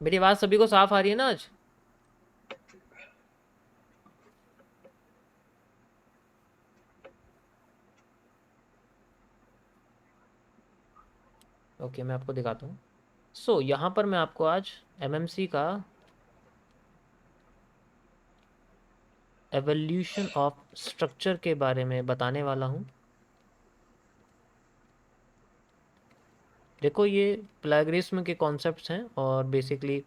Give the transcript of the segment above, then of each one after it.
मेरी आवाज़ सभी को साफ आ रही है ना आज? ओके, मैं आपको दिखाता हूँ। सो यहाँ पर मैं आपको आज एमएमसी का एवोल्यूशन ऑफ स्ट्रक्चर के बारे में बताने वाला हूँ। देखो, ये प्लैगियरिज्म के कॉन्सेप्ट्स हैं और बेसिकली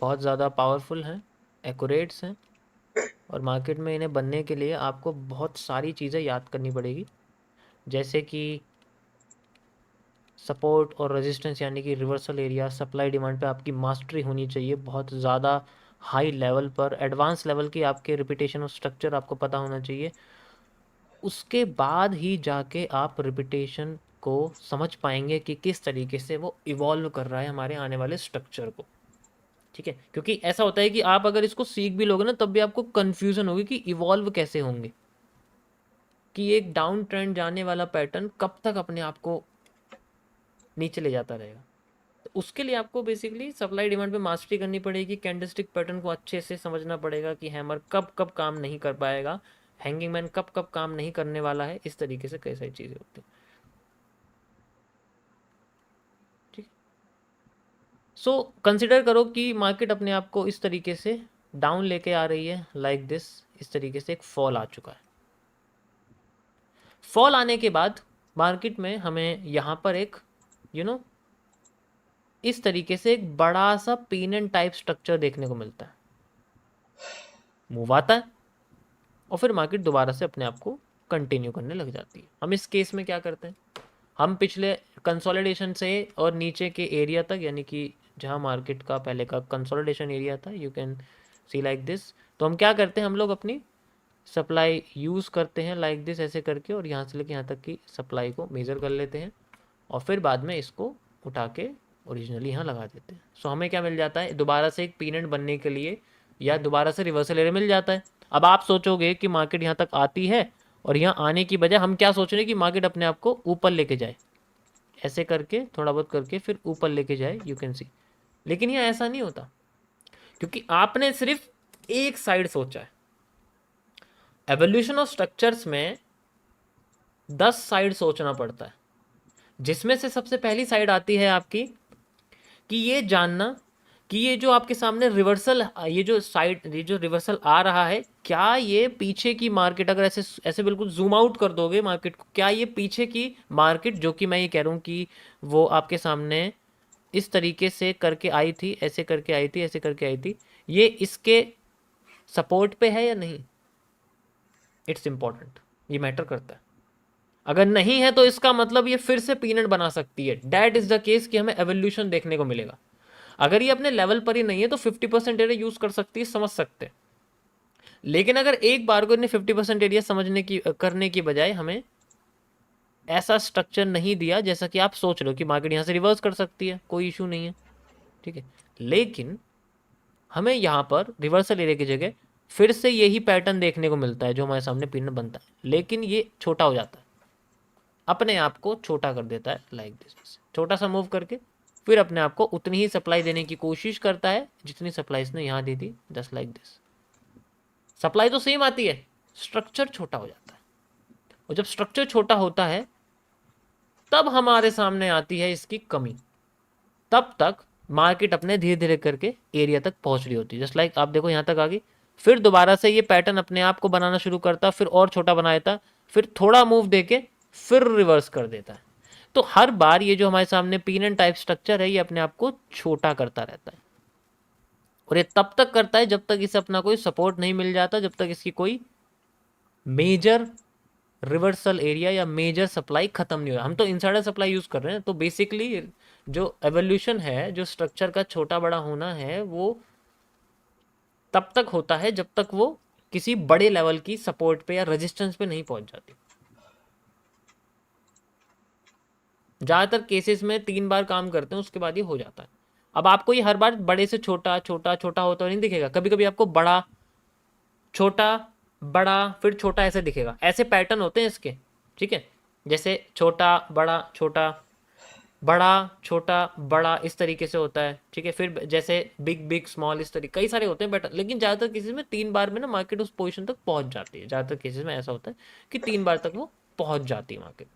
बहुत ज़्यादा पावरफुल हैं, एक्यूरेट्स हैं, और मार्केट में इन्हें बनने के लिए आपको बहुत सारी चीज़ें याद करनी पड़ेगी, जैसे कि सपोर्ट और रेजिस्टेंस यानी कि रिवर्सल एरिया, सप्लाई डिमांड पे आपकी मास्टरी होनी चाहिए, बहुत ज़्यादा हाई लेवल पर, एडवांस लेवल की आपके रिपीटेशन और स्ट्रक्चर आपको पता होना चाहिए। उसके बाद ही जाके आप रिपीटेशन को समझ पाएंगे कि किस तरीके से वो इवॉल्व कर रहा है हमारे आने वाले स्ट्रक्चर को। ठीक है, क्योंकि ऐसा होता है कि आप अगर इसको सीख भी लोगे ना तब भी आपको कन्फ्यूज़न होगी कि इवॉल्व कैसे होंगे, कि एक डाउन ट्रेंड जाने वाला पैटर्न कब तक अपने आप को नीचे ले जाता रहेगा। तो उसके लिए आपको बेसिकली सप्लाई डिमांड पे मास्टरी करनी पड़ेगी, कैंडलस्टिक पैटर्न को अच्छे से समझना पड़ेगा कि हैमर कब कब काम नहीं कर पाएगा, हैंगिंग मैन कब कब काम नहीं करने वाला है, इस तरीके से कई सारी चीज़ें होती हैं। ठीक। सो कंसिडर करो कि मार्केट अपने आप को इस तरीके से डाउन लेके आ रही है, लाइक दिस, इस तरीके से एक फॉल आ चुका है। फॉल आने के बाद मार्केट में हमें यहाँ पर एक यू you नो know, इस तरीके से एक बड़ा सा पीनन टाइप स्ट्रक्चर देखने को मिलता है, मूव आता है और फिर मार्केट दोबारा से अपने आप को कंटिन्यू करने लग जाती है। हम इस केस में क्या करते हैं, हम पिछले कंसोलिडेशन से और नीचे के एरिया तक, यानी कि जहाँ मार्केट का पहले का कंसोलिडेशन एरिया था, you can see like this, तो हम क्या करते हैं, हम लोग अपनी सप्लाई यूज़ करते हैं लाइक दिस, ऐसे करके, और यहाँ से लेके यहाँ तक की सप्लाई को मेज़र कर लेते हैं और फिर बाद में इसको उठा के ओरिजिनली यहाँ लगा देते हैं। सो हमें क्या मिल जाता है, दोबारा से एक पीनट बनने के लिए या दोबारा से रिवर्सल एरिया मिल जाता है। अब आप सोचोगे कि मार्केट यहाँ तक आती है और यहाँ आने की बजाय हम क्या सोच रहे हैं कि मार्केट अपने आप को ऊपर लेके जाए, ऐसे करके थोड़ा बहुत करके फिर ऊपर लेके जाए, यू कैन सी। लेकिन ये ऐसा नहीं होता, क्योंकि आपने सिर्फ एक साइड सोचा है। एवोल्यूशन ऑफ स्ट्रक्चर्स में 10 साइड सोचना पड़ता है, जिसमें से सबसे पहली साइड आती है आपकी कि ये जानना कि ये जो आपके सामने रिवर्सल, ये जो साइड, ये जो रिवर्सल आ रहा है, क्या ये पीछे की मार्केट, अगर ऐसे ऐसे बिल्कुल जूम आउट कर दोगे मार्केट को, क्या ये पीछे की मार्केट, जो कि मैं ये कह रहा हूँ कि वो आपके सामने इस तरीके से करके आई थी, ऐसे करके आई थी, ऐसे करके आई थी, ये इसके सपोर्ट पे है या नहीं? इट्स इंपॉर्टेंट, ये मैटर करता है। अगर नहीं है तो इसका मतलब ये फिर से पीनट बना सकती है, दैट इज द केस कि हमें एवोल्यूशन देखने को मिलेगा। अगर ये अपने लेवल पर ही नहीं है तो 50% एरिया यूज कर सकती है, समझ सकते हैं। लेकिन अगर एक बार को इन्हें 50% एरिया समझने की करने की बजाय हमें ऐसा स्ट्रक्चर नहीं दिया जैसा कि आप सोच रहे हो कि मार्केट यहाँ से रिवर्स कर सकती है, कोई इशू नहीं है, ठीक है, लेकिन हमें यहाँ पर रिवर्सल एरिया की जगह फिर से यही पैटर्न देखने को मिलता है जो हमारे सामने पिन बनता है, लेकिन ये छोटा हो जाता है, अपने आप को छोटा कर देता है लाइक दिस, छोटा सा मूव करके फिर अपने आप को उतनी ही सप्लाई देने की कोशिश करता है जितनी सप्लाई इसने यहाँ दी थी, जस्ट लाइक दिस। सप्लाई तो सेम आती है, स्ट्रक्चर छोटा हो जाता है, और जब स्ट्रक्चर छोटा होता है तब हमारे सामने आती है इसकी कमी। तब तक मार्केट अपने धीरे धीरे करके एरिया तक पहुंच रही होती है, जस्ट लाइक आप देखो यहाँ तक आ गई, फिर दोबारा से ये पैटर्न अपने आप को बनाना शुरू करता, फिर और छोटा बना देता, फिर थोड़ा मूव देके फिर रिवर्स कर देता है। तो हर बार ये जो हमारे सामने पीन एंड टाइप स्ट्रक्चर है, ये अपने आप को छोटा करता रहता है, और ये तब तक करता है जब तक इसे अपना कोई सपोर्ट नहीं मिल जाता, जब तक इसकी कोई मेजर रिवर्सल एरिया या मेजर सप्लाई खत्म नहीं हो रहा। हम तो इनसाइडर सप्लाई यूज कर रहे हैं, तो बेसिकली जो एवोल्यूशन है, जो स्ट्रक्चर का छोटा बड़ा होना है, वो तब तक होता है जब तक वो किसी बड़े लेवल की सपोर्ट पे या रेजिस्टेंस पे नहीं पहुंच जाती। ज्यादातर केसेस में 3 बार काम करते हैं, उसके बाद ये हो जाता है। अब आपको ये हर बार बड़े से छोटा छोटा छोटा होता नहीं दिखेगा, कभी कभी आपको बड़ा छोटा बड़ा फिर छोटा ऐसे दिखेगा, ऐसे पैटर्न होते हैं इसके, ठीक है, जैसे छोटा बड़ा छोटा बड़ा छोटा बड़ा इस तरीके से होता है, ठीक है। फिर जैसे बिग बिग स्मॉल इस तरीके कई सारे होते हैं, बट लेकिन ज़्यादातर केसेस में 3 बार में ना मार्केट उस पोजीशन तक पहुंच जाती है। ज़्यादातर केसेस में ऐसा होता है कि 3 बार तक वो पहुंच जाती है मार्केट।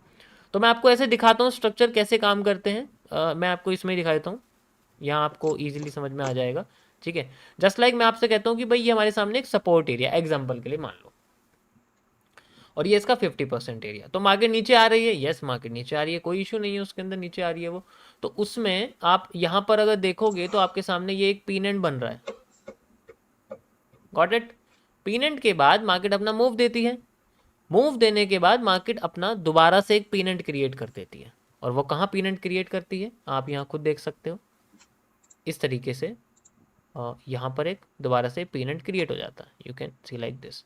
तो मैं आपको ऐसे दिखाता हूँ स्ट्रक्चर कैसे काम करते हैं। मैं आपको इसमें ही दिखा देता हूँ, यहाँ आपको ईजिली समझ में आ जाएगा, ठीक है। जस्ट लाइक मैं आपसे कहता हूँ कि भाई ये हमारे सामने एक सपोर्ट एरिया एग्जाम्पल के लिए मान लो, और ये इसका 50% एरिया। तो मार्केट नीचे आ रही है, यस मार्केट नीचे आ रही है, कोई इशू नहीं है उसके अंदर, नीचे आ रही है वो। तो उसमें आप यहाँ पर अगर देखोगे तो आपके सामने ये एक पीनेंट बन रहा है, गॉट इट। पीनेंट के बाद मार्केट अपना मूव देती है, मूव देने के बाद मार्केट अपना दोबारा से एक पीनेंट क्रिएट कर देती है। और वो कहाँ पीनेंट क्रिएट करती है आप यहाँ खुद देख सकते हो, इस तरीके से यहाँ पर एक दोबारा से पीनेंट क्रिएट हो जाता है, you can see like this.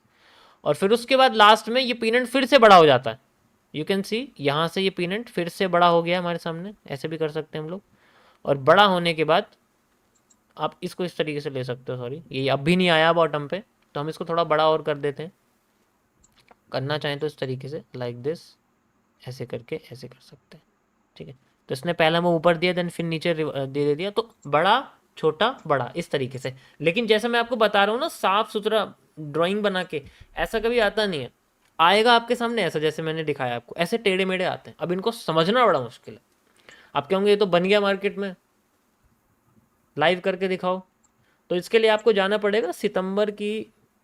और फिर उसके बाद लास्ट में ये पीनेंट फिर से बड़ा हो जाता है, यू कैन सी यहाँ से ये पीनेंट फिर से बड़ा हो गया हमारे सामने, ऐसे भी कर सकते हैं हम लोग। और बड़ा होने के बाद आप इसको इस तरीके से ले सकते हो, सॉरी ये अब भी नहीं आया बॉटम पे, तो हम इसको थोड़ा बड़ा और कर देते हैं। करना चाहें तो इस तरीके से लाइक दिस, ऐसे करके ऐसे कर सकते हैं, ठीक है। तो इसने पहला मैं ऊपर दिया, देन फिर नीचे दे दिया, तो बड़ा छोटा बड़ा इस तरीके से। लेकिन जैसा मैं आपको बता रहा हूँ ना, साफ सुथरा ड्राइंग बना के ऐसा कभी आता नहीं है। आएगा आपके सामने ऐसा, जैसे मैंने दिखाया आपको, ऐसे टेढ़े मेढ़े आते हैं। अब इनको समझना बड़ा मुश्किल है। आप कहोगे ये तो बन गया मार्केट में, लाइव करके दिखाओ। तो इसके लिए आपको जाना पड़ेगा सितंबर की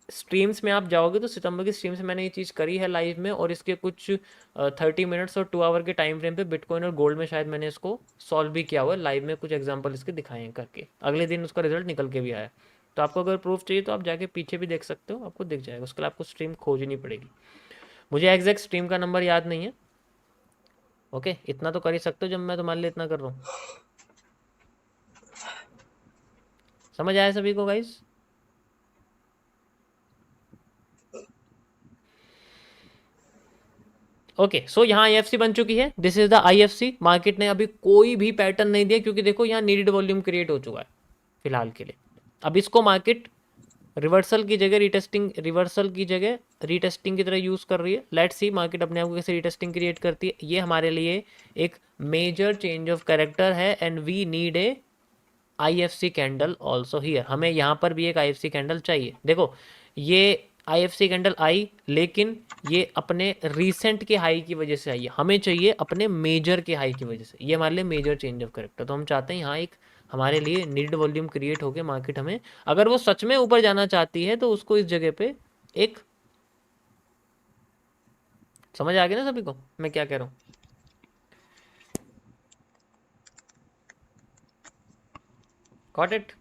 स्ट्रीम्स में। आप जाओगे तो सितंबर की स्ट्रीम से मैंने ये चीज़ करी है लाइव में, और इसके कुछ 30 मिनट्स और 2 आवर के टाइम फ्रेम पे बिटकॉइन और गोल्ड में शायद मैंने इसको सॉल्व भी किया हुआ है लाइव में, कुछ एग्जांपल इसके दिखाए हैं करके। अगले दिन उसका रिजल्ट निकल के भी आया। तो आपको अगर प्रूफ चाहिए तो आप जाके पीछे भी देख सकते हो, आपको दिख जाएगा। उसके लिए आपको स्ट्रीम खोजनी पड़ेगी। मुझे एग्जैक्ट स्ट्रीम का नंबर याद नहीं है, ओके। इतना तो कर ही सकते हो जब मैं तुम्हारे लिए इतना कर रहा हूँ। समझ आया सभी को गाइस? ओके सो यहाँ आईएफसी बन चुकी है, this is the IFC. Market ने अभी कोई भी पैटर्न नहीं दिया, क्योंकि देखो यहाँ नीडेड वॉल्यूम क्रिएट हो चुका है फिलहाल के लिए। अब इसको मार्केट रिवर्सल की जगह रीटेस्टिंग, रिवर्सल की जगह रीटेस्टिंग की तरह यूज कर रही है। लेट्स सी मार्केट अपने आप को कैसे रीटेस्टिंग क्रिएट करती है। ये हमारे लिए एक मेजर चेंज ऑफ कैरेक्टर है, and we need a IFC candle also here. हमें यहाँ पर भी एक आईएफसी कैंडल चाहिए। देखो ये आईएफसी कैंडल आई, लेकिन ये अपने रीसेंट के हाई की वजह से आई है, हमें चाहिए अपने मेजर के हाई की वजह से। ये हमारे लिए मेजर चेंज ऑफ कैरेक्टर। तो हम चाहते हैं यहाँ एक हमारे लिए नीड वॉल्यूम क्रिएट होकर मार्केट हमें, अगर वो सच में ऊपर जाना चाहती है तो उसको इस जगह पे एक, समझ आ गया ना सभी को मैं क्या कह रहा हूँ? Got it?